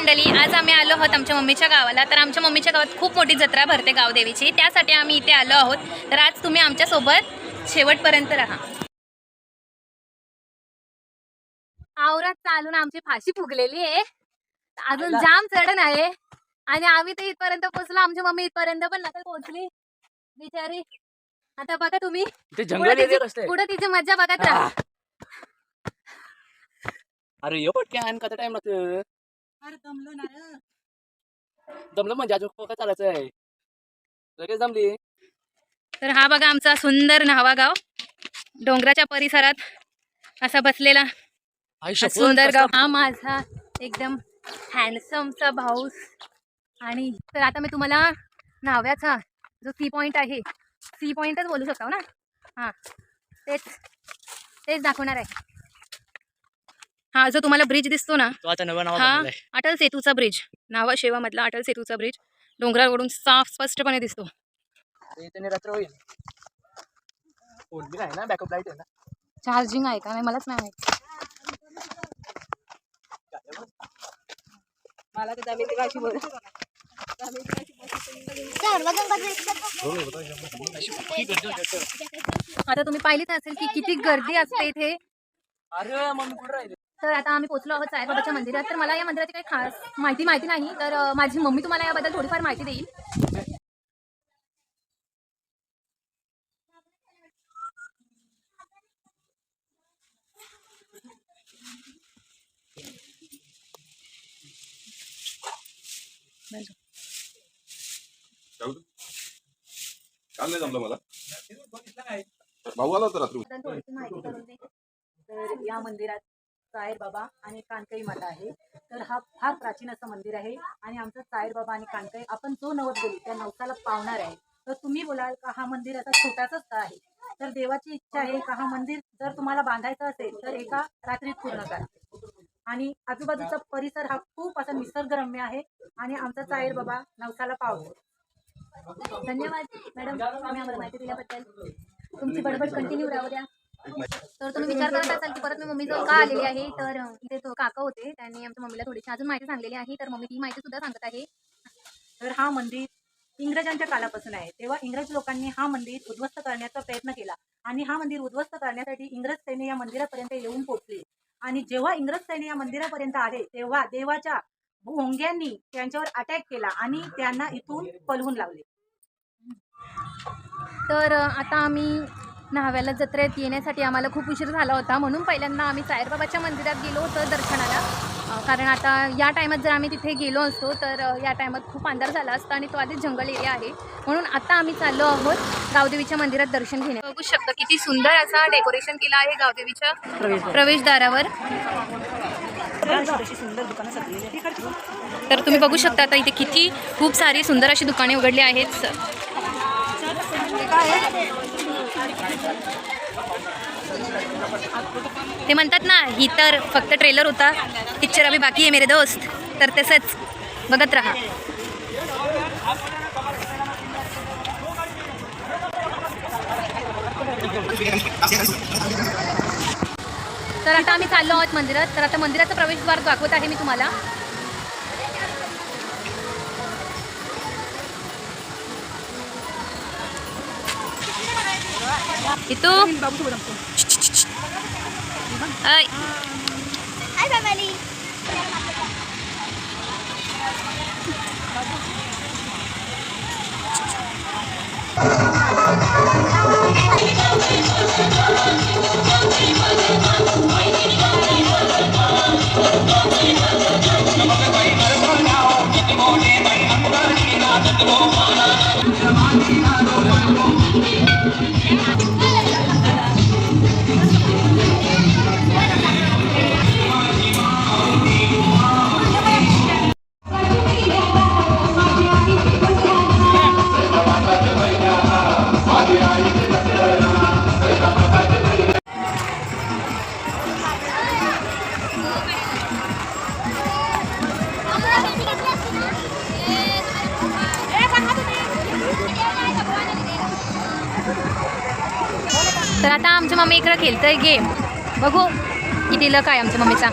मंडळी, आज आम्ही आलो आहोत आमच्या मम्मीच्या गावाला. तर आमच्या मम्मीच्या गावात खूप मोठी जत्रा भरते गावदेवीची, त्यासाठी आम्ही इथे आलो आहोत. तर आज तुम्ही आमच्यासोबत शेवटपर्यंत राहा. आवरात चालून आमची फाशी फुगलेली आहे, अजून जाम चढण आहे आणि आम्ही तर इथपर्यंत पोहोचलो. आमची मम्मी इथपर्यंत पण नका पोहोचली बिचारी. आता बघा तुम्ही पुढे तिची मजा बघत राहा. अरे यो पटक्यान कसा टाइम लागतो. अरे दमलो ना रे. दमलं म्हणजे अजून काय चालायचं आहे, लगेच दमली. तर हा बघा आमचा सुंदर न्हावा गाव, डोंगराच्या परिसरात असा बसलेला सुंदर गाव. हा माझा एकदम हँडसमचा भाऊ. आणि तर आता मी तुम्हाला न्हाव्याचा जो सी पॉइंट आहे, सी पॉइंटच बोलू शकता ना, हां तेच दाखवणार आहे. हा जो तुम्हाला ब्रिज दिसतो ना, हा अटल सेतूचा ब्रिज, न्हावा शेवा मधला अटल सेतूचा ब्रिज डोंगरावरून साफ स्पष्टपणे दिसतो. रात्र होईल. फोन बी आहे ना, बॅकअप लाईट आहे ना. चार्जिंग आहे का नाही मलाच नाही माहिती. मला तर दमेल काशी बोल. आता तुम्ही पाहिलीच असेल की किती गर्दी असते इथे. अरे मम्मी कुठे राहिले. तर आता आम्ही पोहोचलो आहोत साईबाबाच्या मंदिरात. तर मला या मंदिराची काही खास माहिती नाही, तर माझी मम्मी तुम्हाला याबद्दल थोडीफार माहिती देईल. काल नाही जमलं मला. भाऊ आला होता रात्री. थोडीशी माहिती करून दे. तर या मंदिरात सायर बाबा आणि कानकई माता आहे. तर हा फार प्राचीन असं मंदिर आहे आणि आमचं सायर बाबा आणि कानकई आपण जो नवस बोलू त्या नवसाला पावणार आहे. तर तुम्ही बोलाल का हा मंदिर असा छोटासाच का आहे. तर देवाची इच्छा आहे का हा मंदिर जर तुम्हाला बांधायचं असेल तर एका रात्रीत पूर्ण करा. आणि आजूबाजूचा परिसर हा खूप असा निसर्गरम्य आहे आणि आमचा सायर बाबा नवसाला पावतो. धन्यवाद मॅडम, तुम्ही आम्हाला माहिती दिल्याबद्दल. तुमची बडबड कंटिन्यू राहू द्या. तर तुम्ही विचार करत असाल की परत मी मम्मीजवळ का आलेली आहे. तर इथे तो काका होते, त्यांनी आमच्या मम्मीला थोडीशी अजून माहिती सांगलेली आहे. तर मम्मी ती माहिती सुद्धा सांगत आहे. तर हा मंदिर इंग्रजांच्या काळापासून आहे. तेव्हा इंग्रज लोकांनी हा मंदिर उद्ध्वस्त करण्याचा प्रयत्न केला आणि हा मंदिर उद्ध्वस्त करण्यासाठी इंग्रज सैन्य या मंदिरापर्यंत येऊन पोहोचले. आणि जेव्हा इंग्रज सैन्य या मंदिरापर्यंत आले तेव्हा देवाच्या भोंग्यांनी त्यांच्यावर अटॅक केला आणि त्यांना इथून पळवून लावले. तर आता आम्ही न्हाव्याला जत्रेत येण्यासाठी आम्हाला खूप उशीर झाला होता, म्हणून पहिल्यांदा आम्ही साईबाबाच्या मंदिरात गेलो होतो दर्शनाला. कारण आता या टायमात जर आम्ही तिथे गेलो असतो तर या टायमात खूप अंधार झाला असता आणि तो आधीच जंगल एरिया आहे. म्हणून आता आम्ही चाललो आहोत गावदेवीच्या मंदिरात दर्शन घेणे. बघू शकता किती सुंदर असा डेकोरेशन केलं आहे गावदेवीच्या प्रवेशद्वारावर. तर तुम्ही बघू शकता आता इथे किती खूप सारी सुंदर अशी दुकाने उघडली आहेत. ते म्हणतात ना, ही तर फक्त ट्रेलर होता, पिक्चर अभी बाकी आहे मेरे दोस्त. तर तसंच बघत राहा. तर आता आम्ही चाललो आहोत मंदिरात. तर आता मंदिराचं प्रवेशद्वार दाखवत आहे मी तुम्हाला. itu Hai family. तर आता आमच्या मम्मी इकडे खेळतोय गेम. बघू किती लक आहे आमच्या मम्मीचा.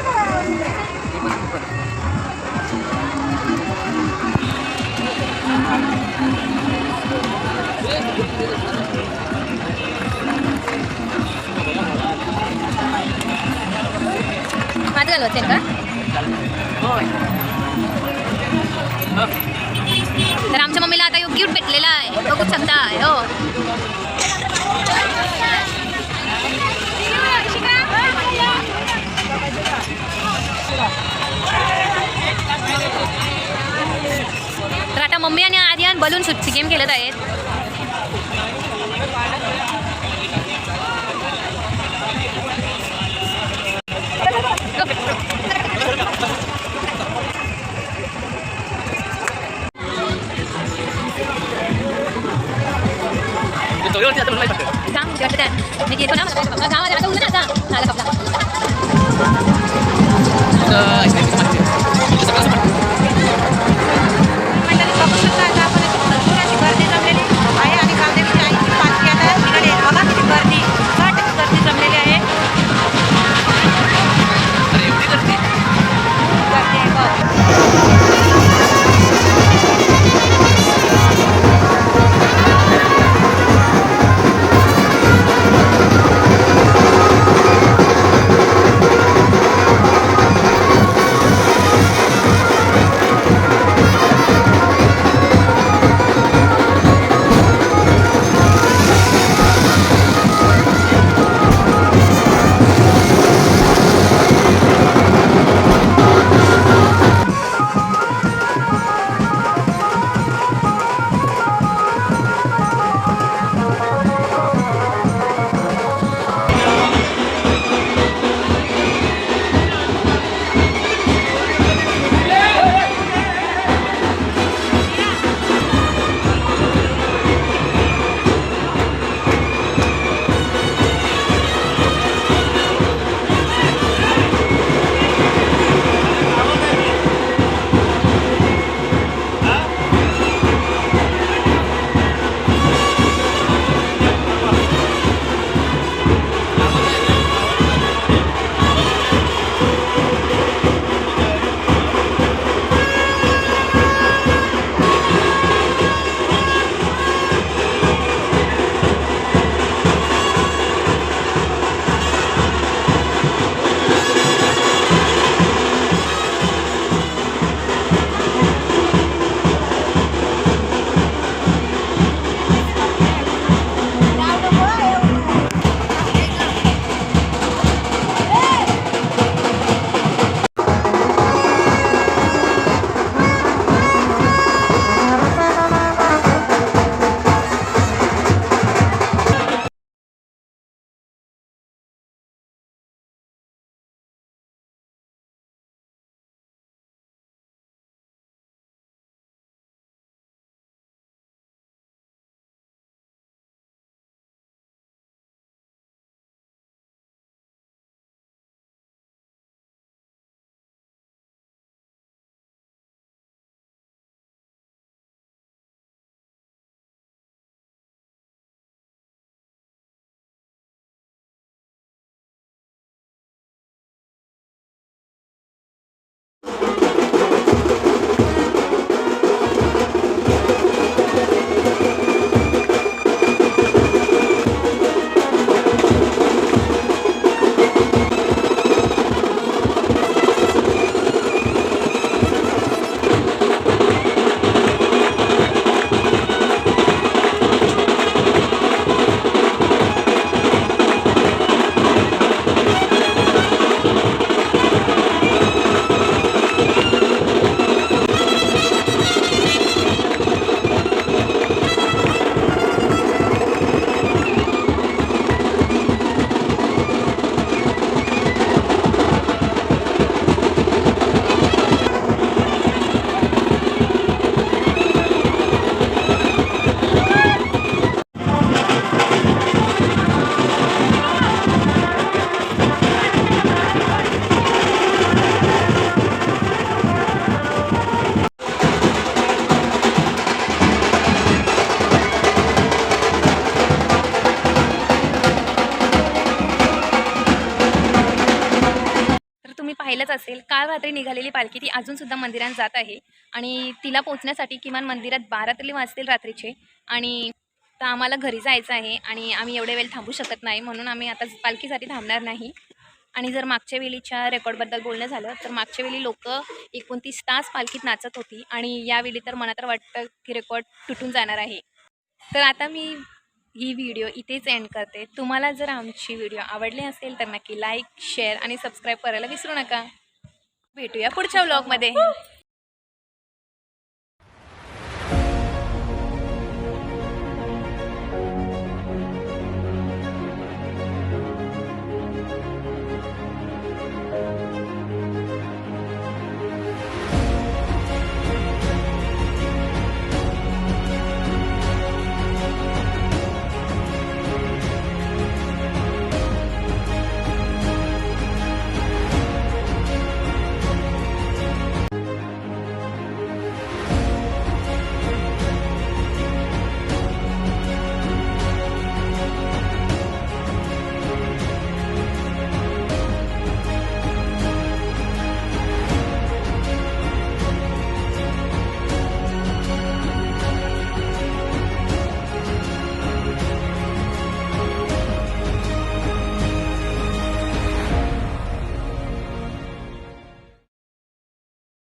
माझं घालू असेल का? तर आमच्या मम्मीला आता गिफ्ट भेटलेला आहे, बघू शकता. हो, तर आता मम्मी आणि आर्यन बलून शूटची गेम खेळत आहेत. मी घेतो ना, गावाला आता उद्या आता झाला कपडा. मंडळी बघू शकता आता आपण इथे भरपूर अशी गर्दी जमलेली आहे आणि कांदेवाडी आईची पालखी आता निघाली आहे. बघा किती गर्दी, घाट गर्दी जमलेली आहे. गर्दी आहे बघ. पाहिलंच असेल, काल रात्री निघालेली पालखी ती अजूनसुद्धा मंदिरात जात आहे आणि तिला पोहोचण्यासाठी किमान मंदिरात 12 तरी वाजतील रात्रीचे. आणि तर आम्हाला घरी जायचं आहे आणि आम्ही एवढे वेळ थांबू शकत नाही, म्हणून आम्ही आता पालखीसाठी थांबणार नाही. आणि जर मागच्या वेळीच्या रेकॉर्डबद्दल बोलणं झालं तर मागच्या वेळी लोक 29 तास पालखीत नाचत होती आणि यावेळी तर मला तर वाटतं की रेकॉर्ड तुटून जाणार आहे. तर आता मी ही व्हिडिओ इथेच एंड करते. तुम्हाला जर आमची व्हिडिओ आवडली असेल तर नक्की लाईक, शेअर आणि सबस्क्राईब करायला विसरू नका. भेटूया पुढच्या व्लॉगमध्ये.